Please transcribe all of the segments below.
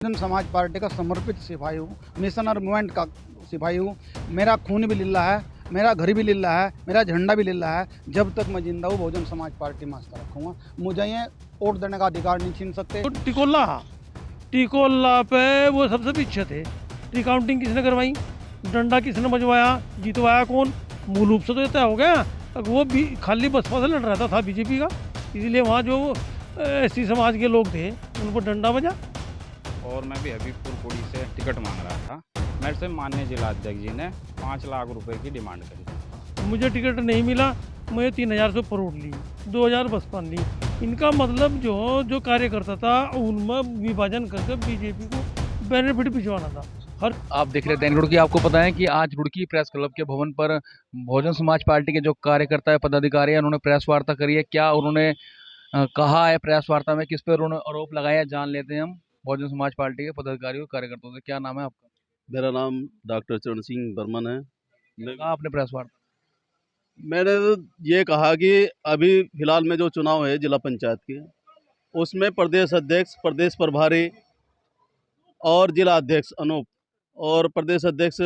Bahujan Samaj party का समर्पित सिपाही हूँ, मिशनर मूवमेंट का सिपाही हूँ। मेरा खून भी लीला है, मेरा घर भी लीला है, मेरा झंडा भी लीला है। जब तक मैं जिंदा हूँ बहुजन समाज पार्टी में आस्था रखूँगा। मुझे ये वोट देने का अधिकार नहीं छीन सकते। तो टिकोला पे वो सबसे पीछे थे। रिकाउंटिंग किसने करवाई, डंडा किसने बजवाया, जितवाया कौन, मूल रूप से तो ये तय हो गया। वो भी खाली बसपा से लड़ रहा था बीजेपी का, इसीलिए वहाँ जो एससी समाज के लोग थे उनको डंडा बजा। और मैं भी हबीबपुर कुड़ी से टिकट मांग रहा था। मेरे से माननीय जिलाध्यक्ष जी ने 5 लाख रुपए की डिमांड करी थी। मुझे टिकट नहीं मिला, मुझे 3,000 से ऊपर वोट ली, 2,000 बसपा ली। इनका मतलब जो कार्यकर्ता था उनमें विभाजन करके बीजेपी को बेनिफिट भिजवाना था। आप देख रहे हैं दैनिक रुड़की। आपको पता है कि आज रुड़की प्रेस क्लब के भवन पर बहुजन समाज पार्टी के जो कार्यकर्ता है, पदाधिकारी है, उन्होंने प्रेस वार्ता करी है। क्या उन्होंने कहा है प्रेस वार्ता में, किस पर उन्होंने आरोप लगाया है, जान लेते हैं हम बहुजन समाज पार्टी के पदाधिकारियों कार्यकर्ताओं से। क्या नाम है आपका? मेरा नाम डॉक्टर चरण सिंह बर्मन है। कहा आपने प्रेस वार्ता? मैंने ये कहा कि अभी फिलहाल में जो चुनाव है जिला पंचायत के, उसमें प्रदेश अध्यक्ष, प्रदेश प्रभारी और जिला अध्यक्ष अनूप और प्रदेश अध्यक्ष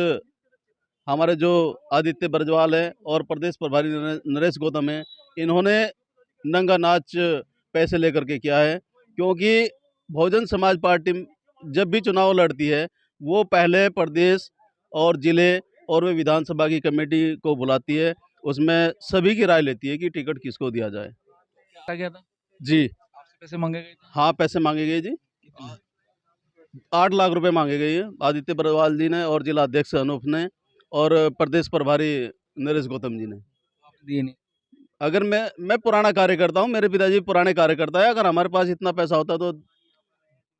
हमारे जो आदित्य बरजवाल है और प्रदेश प्रभारी नरेश गौतम है, इन्होंने नंगा नाच पैसे लेकर के किया है। क्योंकि बहुजन समाज पार्टी जब भी चुनाव लड़ती है वो पहले प्रदेश और जिले और वे विधानसभा की कमेटी को बुलाती है, उसमें सभी की राय लेती है कि टिकट किसको दिया जाए। क्या गया था? जी आपसे पैसे मांगे गए थे? हाँ, पैसे मांगे गए जी। 8 लाख रुपए मांगे गए हैं आदित्य बरजवाल जी ने और जिला अध्यक्ष अनूप ने और प्रदेश प्रभारी नरेश गौतम जी ने। आपने दिए नहीं? अगर मैं पुराना कार्यकर्ता हूँ, मेरे पिताजी पुराने कार्यकर्ता है, अगर हमारे पास इतना पैसा होता तो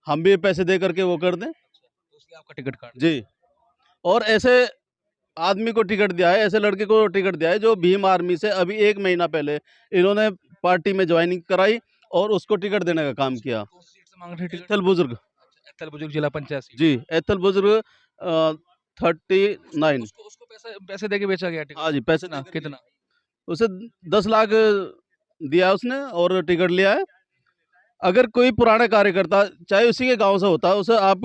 हम भी पैसे दे करके वो कर दें। तो उसलिए आपका टिकट काट जी, और ऐसे आदमी को टिकट दिया है, ऐसे लड़के को टिकट दिया है जो भीम आर्मी से अभी 1 महीना पहले इन्होंने पार्टी में ज्वाइनिंग कराई और उसको टिकट देने का काम किया। कौन सी सीट से मांग रहे थे टिकट? एथल बुजुर्ग। एथल बुजुर्ग जिला पंचायत सीट। जी, एथल बुजुर्ग 39। उसको पैसे पैसे दे के बेचा गया टिकट? हाँ जी, पैसे कितना देकर के। कितना? उसे 10 लाख दिया उसने और टिकट लिया है। अगर कोई पुराना कार्यकर्ता चाहे उसी के गांव से होता है, उसे आप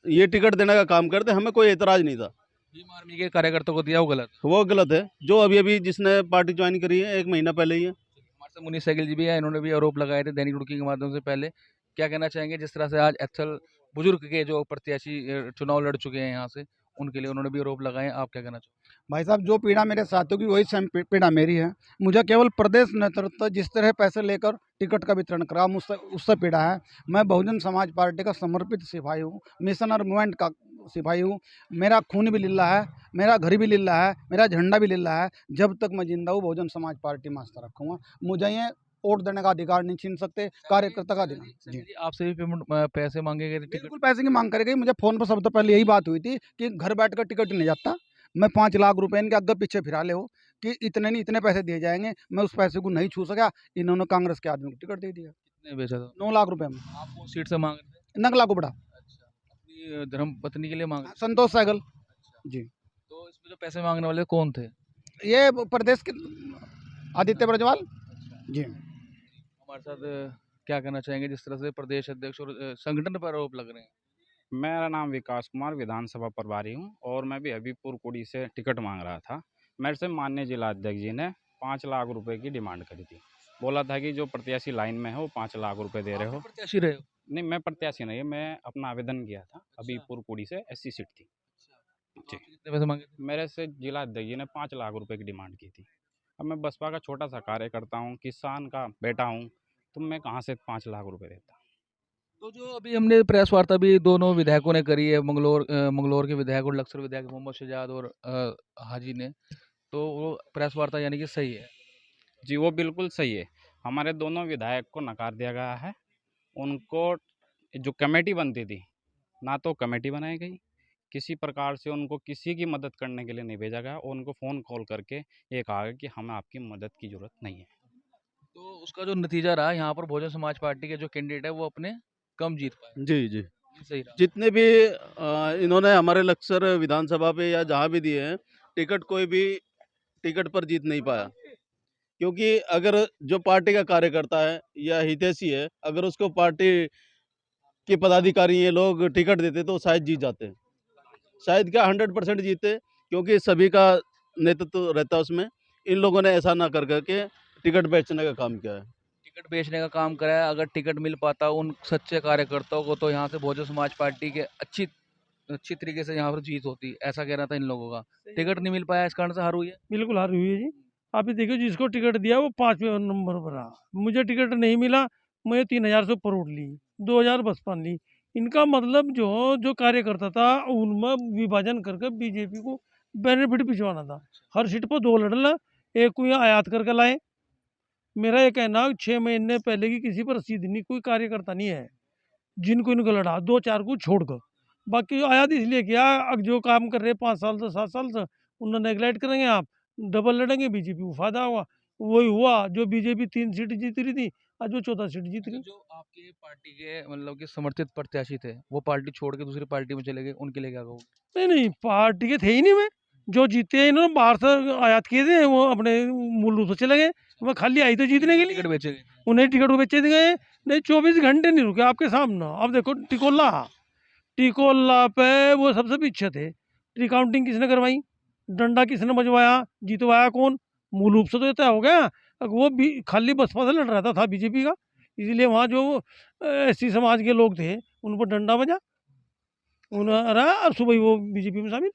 ये टिकट देने का काम करते, हमें कोई एतराज नहीं था। भीम आर्मी के कार्यकर्ताओं को दिया, वो गलत? वो गलत है जो अभी अभी जिसने पार्टी ज्वाइन करी है 1 महीना पहले ही है। हमारे साथ मुनीष सहगल जी भी है, इन्होंने भी आरोप लगाए थे दैनिक रुड़की के माध्यम से। पहले क्या कहना चाहेंगे जिस तरह से आज एथल बुजुर्ग के जो प्रत्याशी चुनाव लड़ चुके हैं यहाँ से, उनके लिए उन्होंने भी आरोप लगाए हैं, आप क्या कहना चाहेंगे? भाई साहब, जो पीड़ा मेरे साथियों की वही सेम पीड़ा मेरी है। मुझे केवल प्रदेश नेतृत्व जिस तरह पैसे लेकर टिकट का वितरण करा, मुझसे उससे पीड़ा है। मैं बहुजन समाज पार्टी का समर्पित सिपाही हूँ, मिशनर मूवमेंट का सिपाही हूँ। मेरा खून भी लीला है, मेरा घर भी लीला है, मेरा झंडा भी लीला है। जब तक मैं जिंदा हूँ बहुजन समाज पार्टी में आस्था रखूँगा। मुझे ये वोट देने का अधिकार नहीं छीन सकते, कार्यकर्ता का अधिकार। जी, आपसे भी पेमेंट पैसे मांगे गए थे टिकट? बिल्कुल पैसे की मांग करेगी। मुझे फ़ोन पर सबसे पहले यही बात हुई थी कि घर बैठ कर टिकट नहीं जाता। मैं 5 लाख रुपए इनके आगे पीछे फिरा ले हो कि इतने नहीं इतने पैसे दिए जाएंगे। मैं उस पैसे को नहीं छू सका। इन्होंने कांग्रेस के आदमी को टिकट दे दिया कितने बेचा था? 9 लाख रुपए में। आप वो सीट से मांग रहे थे? नगला को बड़ा अच्छा, अपनी धर्म पत्नी के लिए मांग रहे संतोष सहगल थे? जी। तो इसमें जो पैसे मांगने वाले कौन थे? ये प्रदेश के आदित्य ब्रजवाल जी। हमारे साथ क्या कहना चाहेंगे जिस तरह से प्रदेश अध्यक्ष और संगठन पर आरोप लग रहे हैं? मेरा नाम विकास कुमार, विधानसभा प्रभारी हूँ और मैं भी हबीबपुर कुड़ी से टिकट मांग रहा था। मेरे से माननीय जिलाध्यक्ष जी ने 5 लाख रुपए की डिमांड करी थी। बोला था कि जो प्रत्याशी लाइन में है वो 5 लाख रुपए दे रहे आप हो। भी प्रत्याशी रहे हो? नहीं, मैं प्रत्याशी नहीं है, मैं अपना आवेदन किया था। हबीबपुर कुड़ी से एससी सीट थी। जी, आपसे कितने पैसे मांगे थे? मेरे से जिलाध्यक्ष जी ने 5 लाख रुपए की डिमांड की थी। अब मैं बसपा का छोटा सा कार्यकर्ता हूँ, किसान का बेटा हूँ, तो मैं कहाँ से 5 लाख रुपए देता। तो जो अभी हमने प्रेस वार्ता भी दोनों विधायकों ने करी है, मंगलौर के विधायक और लक्सर विधायक मोहम्मद शहजाद और हाजी ने, तो वो प्रेस वार्ता यानी कि सही है? जी, वो बिल्कुल सही है। हमारे दोनों विधायक को नकार दिया गया है। उनको जो कमेटी बनती थी, ना तो कमेटी बनाई गई, किसी प्रकार से उनको किसी की मदद करने के लिए नहीं भेजा गया और उनको फ़ोन कॉल करके ये कहा गया कि हमें आपकी मदद की ज़रूरत नहीं है। तो उसका जो नतीजा रहा, यहाँ पर बहुजन समाज पार्टी के जो कैंडिडेट है वो अपने कम जीत पाए। जी, जी। ये सही रहा। जितने भी इन्होंने हमारे लक्सर विधानसभा पे या जहाँ भी दिए हैं, टिकट कोई भी टिकट पर जीत नहीं पाया। क्योंकि अगर जो पार्टी का कार्यकर्ता है या हितैषी है, अगर उसको पार्टी कि पदाधिकारी ये लोग टिकट देते तो शायद जीत जाते। शायद क्या 100% जीते, क्योंकि सभी का नेतृत्व रहता है उसमें। इन लोगों ने ऐसा ना कर के टिकट बेचने का काम किया है। टिकट बेचने का काम करा है। अगर टिकट मिल पाता उन सच्चे कार्यकर्ताओं को तो यहाँ से बहुजन समाज पार्टी के अच्छी अच्छी तरीके से यहाँ पर जीत होती, ऐसा कहना था इन लोगों का। टिकट नहीं मिल पाया, इस कारण से हार हुई है। बिल्कुल हारी हुई है जी। आप ये देखो, जिसको टिकट दिया वो 5वें नंबर पर रहा। मुझे टिकट नहीं मिला, मैं 3000 से ऊपर उठ ली, 2000 बसपा ली। इनका मतलब जो कार्यकर्ता था उनमें विभाजन करके बीजेपी को बेनिफिट भिजवाना था। हर सीट पर 2 लड़ना, एक को यहाँ आयात करके लाए। मेरा ये कहना 6 महीने पहले की किसी पर रसीद नहीं, कोई कार्यकर्ता नहीं है जिनको इनको लड़ा, 2-4 को छोड़कर। बाकी आयात इसलिए किया, अब जो काम कर रहे 5 साल से 7 साल से उन्होंने नेगलेक्ट करेंगे, आप डबल लड़ेंगे, बीजेपी को फायदा होगा। वही हुआ, जो बीजेपी 3 सीट जीत रही थी, आज वो 14 सीट जीत रही। जो आपके पार्टी के मतलब कि समर्थित प्रत्याशी थे, वो पार्टी छोड़ के दूसरी पार्टी में चले गए, उनके लिए क्या कहोगे? नहीं नहीं, पार्टी के थे ही नहीं। मैं जो जीते हैं इन्होंने बाहर से आयात किए थे, वो अपने मूल रूप से चले गए। मैं खाली आई तो जीतने के लिए, टिकट बेचे गए। उन्हें टिकट को बेचे गए। नहीं, 24 घंटे नहीं रुके आपके सामने। अब देखो टिकोला, टिकोला पे वो सबसे पीछे थे। रिकाउंटिंग किसने करवाई, डंडा किसने बजवाया, जितवाया कौन, मूल रूप से तो ये तय हो गया। वो भी खाली बसपा से लड़ रहा था बीजेपी का, इसीलिए वहाँ जो एससी समाज के लोग थे उन पर डंडा बजा, उन्हें रहा, और सुबह ही वो बीजेपी में शामिल।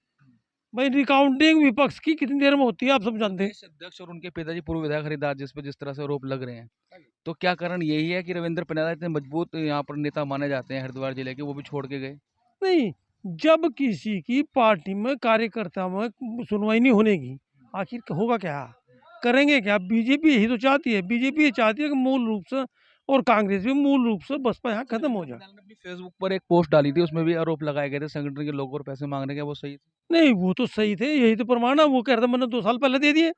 भाई रिकाउंटिंग विपक्ष की कितनी देर में होती है आप सब जानते हैं। प्रदेश अध्यक्ष और उनके पिताजी पूर्व विधायक हरिदास जिस पे जिस तरह से आरोप लग रहे हैं, तो क्या कारण यही है कि रविंद्र पिनारा इतने मजबूत यहाँ पर नेता माने जाते हैं हरिद्वार जिले के, वो भी छोड़ के गए? नहीं, जब किसी की पार्टी में कार्यकर्ता में सुनवाई नहीं होने की, आखिर होगा क्या, करेंगे क्या? बीजेपी यही तो चाहती है। बीजेपी ये चाहती है कि मूल रूप से, और कांग्रेस भी मूल रूप से बसपा यहाँ खत्म हो जाए। अपनी फेसबुक पर एक पोस्ट डाली थी, उसमें भी आरोप लगाए गए थे संगठन के लोगों और पैसे मांगने के, वो सही थे? नहीं, वो तो सही थे, यही तो प्रमाण है। वो कह रहा था मैंने 2 साल पहले दे दिए।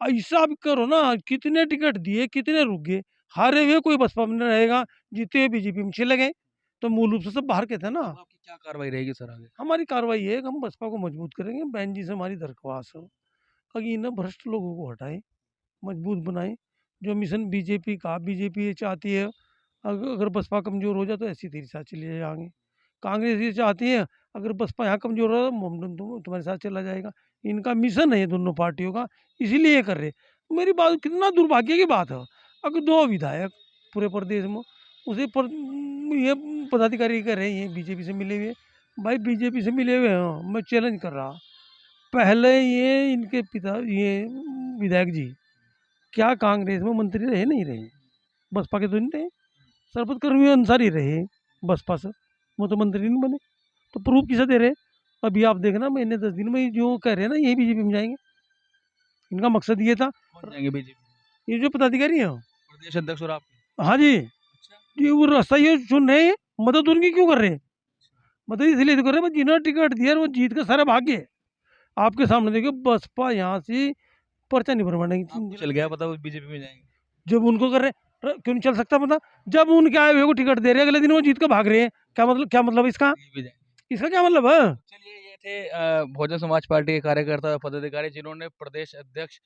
ऐसा भी करो ना, कितने टिकट दिए, कितने रुक गए। हारे हुए कोई बसपा में नहीं रहेगा, जीते हुए बीजेपी में चले गए, तो मूल रूप से सब बाहर के थे ना। अब आपकी क्या कार्रवाई रहेगी सर आगे? हमारी कार्रवाई है कि हम बसपा को मजबूत करेंगे। बहन जी से हमारी दरख्वास्त हो कि इन भ्रष्ट लोगों को हटाएं, मजबूत बनाएं। जो मिशन बीजेपी का, बीजेपी ये चाहती है अगर बसपा कमज़ोर हो जाए तो ऐसी तेरी साथ चले जाएंगे। कांग्रेस ये चाहती है अगर बसपा यहाँ कमज़ोर हो मोहम्मद तुम्हारे साथ चला जाएगा। इनका मिशन है ये दोनों पार्टियों का, इसीलिए ये कर रहे। मेरी बात, कितना दुर्भाग्य की बात है अगर 2 विधायक पूरे प्रदेश में उसे ये पदाधिकारी कर रहे हैं बीजेपी से मिले हुए। भाई बीजेपी से मिले हुए हैं, मैं चैलेंज कर रहा, पहले ये इनके पिता ये विधायक जी क्या कांग्रेस में मंत्री रहे? नहीं रहे। बसपा के तो नहीं रहे, सरबत कर्मी अंसारी रहे बसपा से, वो तो मंत्री नहीं बने। तो प्रूफ किसे दे रहे? अभी आप देखना महीने 10 दिन में जो कह रहे हैं ना, यही बीजेपी में जाएंगे। इनका मकसद ये था, कौन जाएंगे बीजेपी? ये जो पदाधिकारी हैं। प्रदेश अध्यक्ष और आप? हाँ जी, ये वो रास्ता ये चुन रहे हैं। मदद उनकी क्यों कर रहे हैं? मदद इसलिए तो कर रहे हैं जिन्होंने टिकट दिया वो जीत के सारे भाग गए। आपके सामने देखिए, बसपा यहाँ से पर्चा नहीं भरवाने की। चल गया पता, वो बीजेपी में जाएंगे। जब उनको कर रहे क्यों नहीं चल सकता पता? जब उनके आए हुए को टिकट दे रहे हैं, अगले दिन वो जीत के भाग रहे हैं। क्या मतलब इसका? बीजेपी जाएंगे। इसका क्या मतलब है? चलिए, ये थे बहुजन समाज पार्टी के कार्यकर्ता पदाधिकारी जिन्होंने प्रदेश अध्यक्ष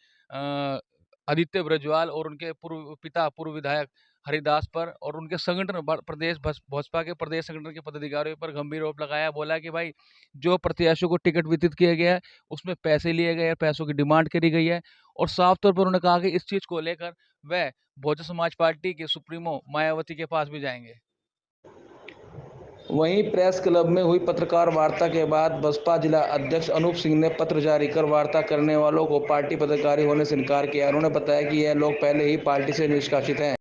आदित्य ब्रजवाल और उनके पूर्व पिता पूर्व विधायक हरिदास पर और उनके संगठन प्रदेश भाजपा के प्रदेश संगठन के पदाधिकारियों पर गंभीर आरोप लगाया। बोला कि भाई जो प्रत्याशियों को टिकट वितरित किया गया है उसमें पैसे लिए गए हैं, पैसों की डिमांड करी गई है। और साफ तौर पर उन्होंने कहा कि इस चीज़ को लेकर वह बहुजन समाज पार्टी के सुप्रीमो मायावती के पास भी जाएंगे। वहीं प्रेस क्लब में हुई पत्रकार वार्ता के बाद बसपा जिला अध्यक्ष अनूप सिंह ने पत्र जारी कर वार्ता करने वालों को पार्टी पदाधिकारी होने से इनकार किया। उन्होंने बताया कि यह लोग पहले ही पार्टी से निष्कासित हैं।